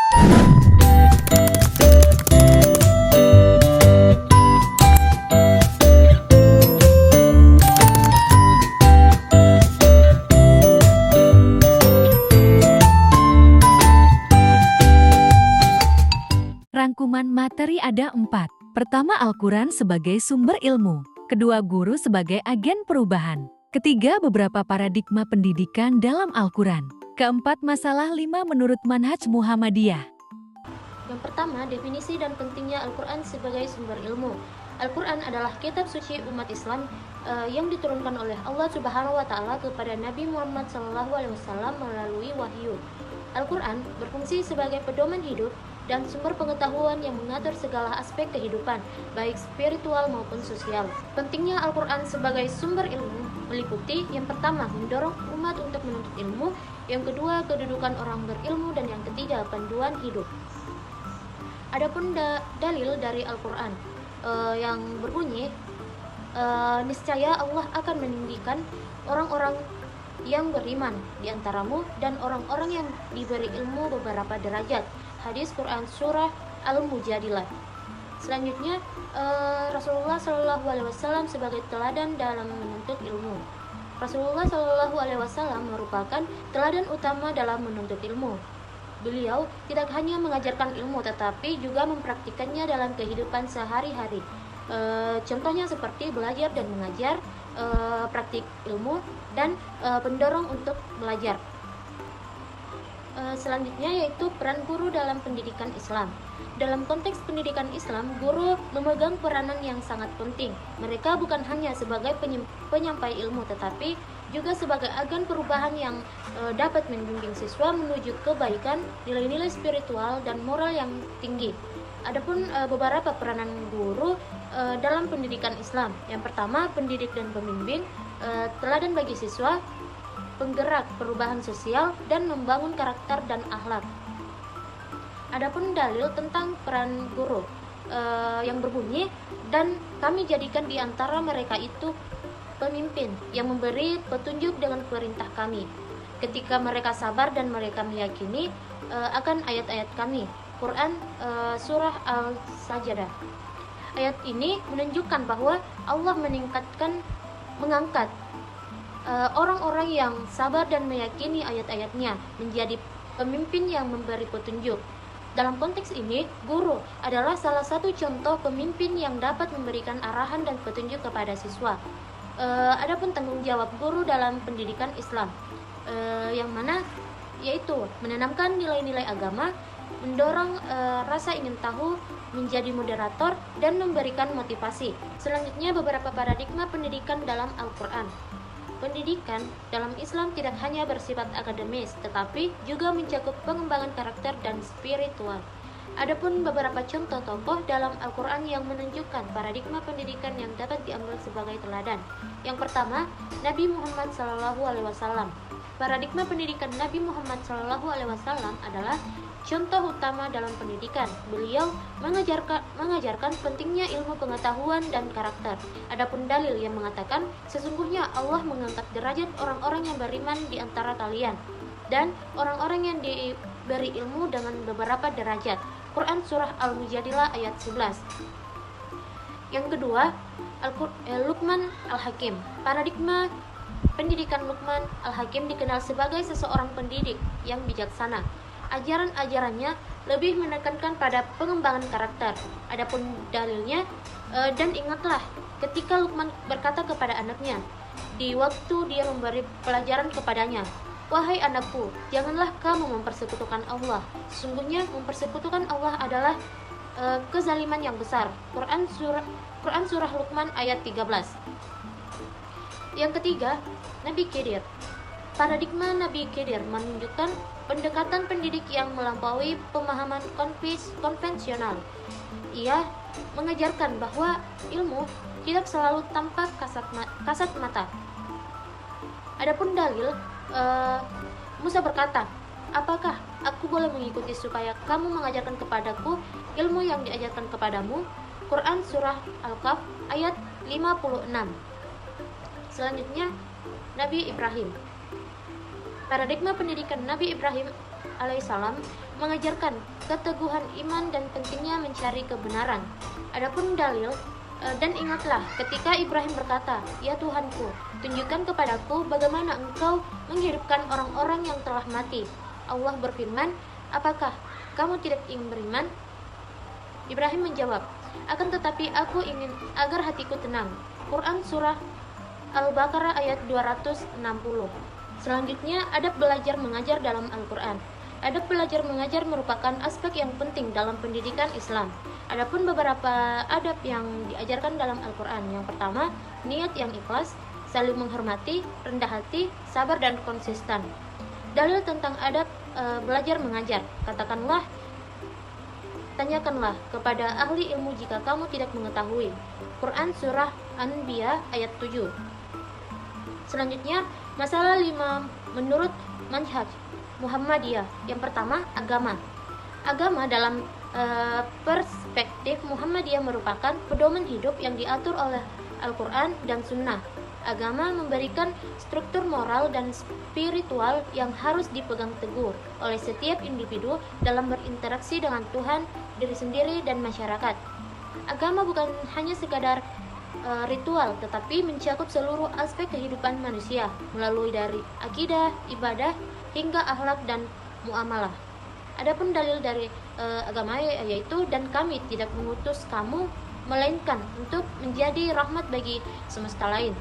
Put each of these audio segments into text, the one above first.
Rangkuman materi ada 4. Pertama, Al-Quran sebagai sumber ilmu. Kedua, guru sebagai agen perubahan. Ketiga, beberapa paradigma pendidikan dalam Al-Quran. Keempat, masalah 5 menurut manhaj Muhammadiyah. Yang pertama, definisi dan pentingnya Al-Quran sebagai sumber ilmu. Al-Quran adalah kitab suci umat Islam yang diturunkan oleh Allah Subhanahu wa Ta'ala kepada Nabi Muhammad SAW melalui wahyu. Al-Quran berfungsi sebagai pedoman hidup dan sumber pengetahuan yang mengatur segala aspek kehidupan, baik spiritual maupun sosial. Pentingnya Al-Quran sebagai sumber ilmu meliputi yang pertama, mendorong umat untuk menuntut ilmu, yang kedua, kedudukan orang berilmu, dan yang ketiga, panduan hidup. Adapun dalil dari Al-Quran yang berbunyi, niscaya Allah akan meninggikan orang-orang yang beriman di antaramu dan orang-orang yang diberi ilmu beberapa derajat. Hadis Quran Surah Al-Mujadilah. Selanjutnya, Rasulullah SAW sebagai teladan dalam menuntut ilmu. Rasulullah SAW merupakan teladan utama dalam menuntut ilmu. Beliau tidak hanya mengajarkan ilmu, tetapi juga mempraktikannya dalam kehidupan sehari-hari. Contohnya seperti belajar dan mengajar, praktik ilmu, dan pendorong untuk belajar. Selanjutnya yaitu peran guru dalam pendidikan Islam. Dalam konteks pendidikan Islam, guru memegang peranan yang sangat penting. Mereka bukan hanya sebagai penyampai ilmu, tetapi juga sebagai agen perubahan yang dapat membimbing siswa menuju kebaikan, nilai-nilai spiritual, dan moral yang tinggi. Adapun beberapa peranan guru dalam pendidikan Islam. Yang pertama, pendidik dan pembimbing, teladan bagi siswa, penggerak perubahan sosial, dan membangun karakter dan akhlak. Adapun dalil tentang peran guru yang berbunyi, dan kami jadikan di antara mereka itu pemimpin yang memberi petunjuk dengan perintah kami, ketika mereka sabar dan mereka meyakini akan ayat-ayat kami. Quran Surah Al-Sajdah. Ayat ini menunjukkan bahwa Allah mengangkat orang-orang yang sabar dan meyakini ayat-ayatnya menjadi pemimpin yang memberi petunjuk. Dalam konteks ini, guru adalah salah satu contoh pemimpin yang dapat memberikan arahan dan petunjuk kepada siswa. Adapun tanggung jawab guru dalam pendidikan Islam, yang mana yaitu menanamkan nilai-nilai agama, mendorong rasa ingin tahu, menjadi moderator, dan memberikan motivasi. Selanjutnya, beberapa paradigma pendidikan dalam Al-Quran. Pendidikan dalam Islam tidak hanya bersifat akademis, tetapi juga mencakup pengembangan karakter dan spiritual. Adapun beberapa contoh tokoh dalam Al-Quran yang menunjukkan paradigma pendidikan yang dapat diambil sebagai teladan. Yang pertama, Nabi Muhammad SAW. Paradigma pendidikan Nabi Muhammad SAW adalah contoh utama dalam pendidikan. Beliau mengajarkan pentingnya ilmu pengetahuan dan karakter. Adapun dalil yang mengatakan sesungguhnya Allah mengangkat derajat orang-orang yang beriman di antara kalian dan orang-orang yang diberi ilmu dengan beberapa derajat. Quran Surah Al-Mujadilah ayat 11. Yang kedua, Luqman Al-Hakim. Paradigma pendidikan Luqman Al-Hakim dikenal sebagai seseorang pendidik yang bijaksana. Ajaran-ajarannya lebih menekankan pada pengembangan karakter. Adapun dalilnya, dan ingatlah ketika Luqman berkata kepada anaknya di waktu dia memberi pelajaran kepadanya, "Wahai anakku, janganlah kamu mempersekutukan Allah. Sesungguhnya mempersekutukan Allah adalah kezaliman yang besar." Quran Surah Luqman ayat 13. Yang ketiga, Nabi Khidir. Paradigma Nabi Khidir menunjukkan pendekatan pendidik yang melampaui pemahaman konvensional. Ia mengajarkan bahwa ilmu tidak selalu tampak kasat mata. Adapun dalil, Musa berkata, "Apakah aku boleh mengikuti supaya kamu mengajarkan kepadaku ilmu yang diajarkan kepadamu?" Quran Surah Al-Kahf ayat 56. Selanjutnya, Nabi Ibrahim. Paradigma pendidikan Nabi Ibrahim alaihissalam mengajarkan keteguhan iman dan pentingnya mencari kebenaran. Adapun dalil, dan ingatlah ketika Ibrahim berkata, "Ya Tuhanku, tunjukkan kepadaku bagaimana Engkau menghidupkan orang-orang yang telah mati." Allah berfirman, "Apakah kamu tidak ingin beriman?" Ibrahim menjawab, "Akan tetapi aku ingin agar hatiku tenang." Quran Surah Al-Baqarah ayat 260. Selanjutnya, adab belajar mengajar dalam Al-Quran. Adab belajar mengajar merupakan aspek yang penting dalam pendidikan Islam. Adapun beberapa adab yang diajarkan dalam Al-Quran. Yang pertama, niat yang ikhlas, saling menghormati, rendah hati, sabar dan konsisten. Dalil tentang adab belajar mengajar. Tanyakanlah kepada ahli ilmu jika kamu tidak mengetahui. Quran Surah Anbiya ayat 7. Selanjutnya, masalah 5 menurut manhaj Muhammadiyah. Yang pertama, agama. Agama dalam perspektif Muhammadiyah merupakan pedoman hidup yang diatur oleh Al-Quran dan Sunnah. Agama memberikan struktur moral dan spiritual yang harus dipegang teguh oleh setiap individu dalam berinteraksi dengan Tuhan, diri sendiri, dan masyarakat. Agama bukan hanya sekadar ritual, tetapi mencakup seluruh aspek kehidupan manusia, melalui dari akidah, ibadah, hingga akhlak dan muamalah. Adapun dalil dari agama yaitu, "Dan kami tidak mengutus kamu melainkan untuk menjadi rahmat bagi semesta lain."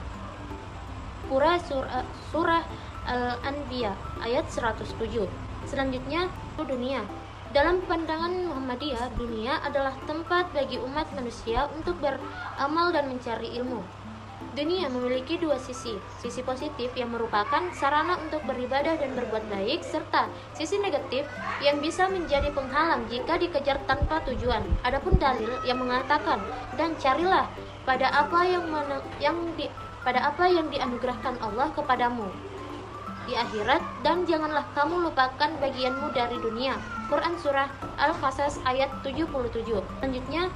Surah Al-Anbiya ayat 107. Selanjutnya, dunia. Dalam pandangan Muhammadiyah, dunia adalah tempat bagi umat manusia untuk beramal dan mencari ilmu. Dunia memiliki dua sisi positif yang merupakan sarana untuk beribadah dan berbuat baik, serta sisi negatif yang bisa menjadi penghalang jika dikejar tanpa tujuan. Adapun dalil yang mengatakan, "Dan carilah pada apa yang dianugerahkan Allah kepadamu di akhirat, dan janganlah kamu lupakan bagianmu dari dunia." Quran Surah Al-Qasas ayat 77. Selanjutnya,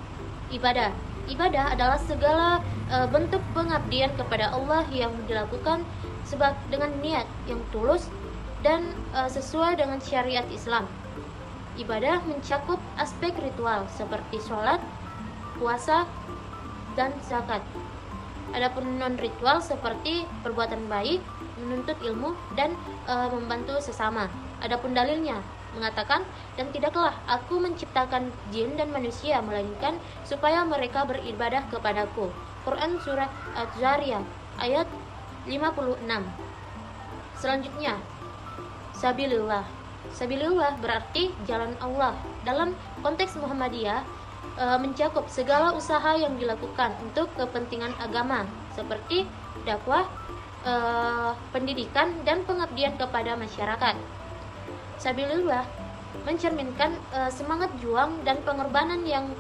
ibadah. Ibadah adalah segala bentuk pengabdian kepada Allah yang dilakukan dengan niat yang tulus dan sesuai dengan syariat Islam. Ibadah mencakup aspek ritual seperti sholat, puasa, dan zakat. Adapun non-ritual seperti perbuatan baik, menuntut ilmu, dan membantu sesama. Adapun dalilnya mengatakan, "Dan tidaklah aku menciptakan jin dan manusia melainkan supaya mereka beribadah kepadaku." Quran Surah Az-Zariyat ayat 56. Selanjutnya, Sabilillah. Sabilillah berarti jalan Allah. Dalam konteks Muhammadiyah, mencakup segala usaha yang dilakukan untuk kepentingan agama seperti dakwah, pendidikan, dan pengabdian kepada masyarakat. Sabilillah mencerminkan semangat juang dan pengorbanan yang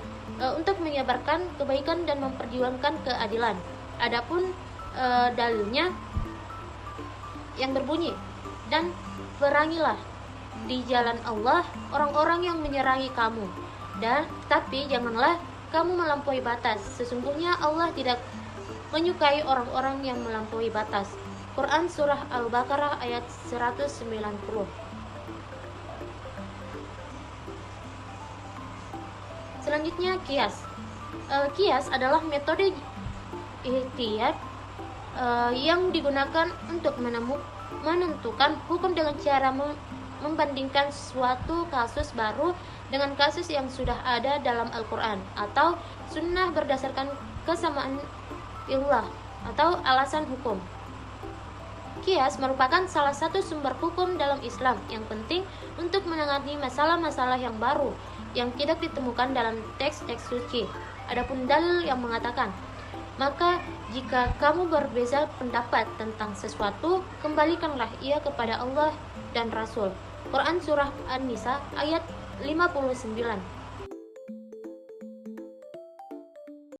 untuk menyebarkan kebaikan dan memperjuangkan keadilan. Adapun dalilnya yang berbunyi, "Dan perangilah di jalan Allah orang-orang yang menyerangi kamu, dan tapi janganlah kamu melampaui batas. Sesungguhnya Allah tidak menyukai orang-orang yang melampaui batas." Quran Surah Al-Baqarah ayat 190. Selanjutnya, kias. Kias adalah metode ihtiyat yang digunakan untuk menentukan hukum dengan cara membandingkan suatu kasus baru dengan kasus yang sudah ada dalam Al-Quran atau Sunnah berdasarkan kesamaan illah atau alasan hukum. Kias merupakan salah satu sumber hukum dalam Islam yang penting untuk menangani masalah-masalah yang baru yang tidak ditemukan dalam teks-teks suci. Adapun dalil yang mengatakan, "Maka jika kamu berbeza pendapat tentang sesuatu, kembalikanlah ia kepada Allah dan Rasul." Quran Surah An-Nisa ayat 59.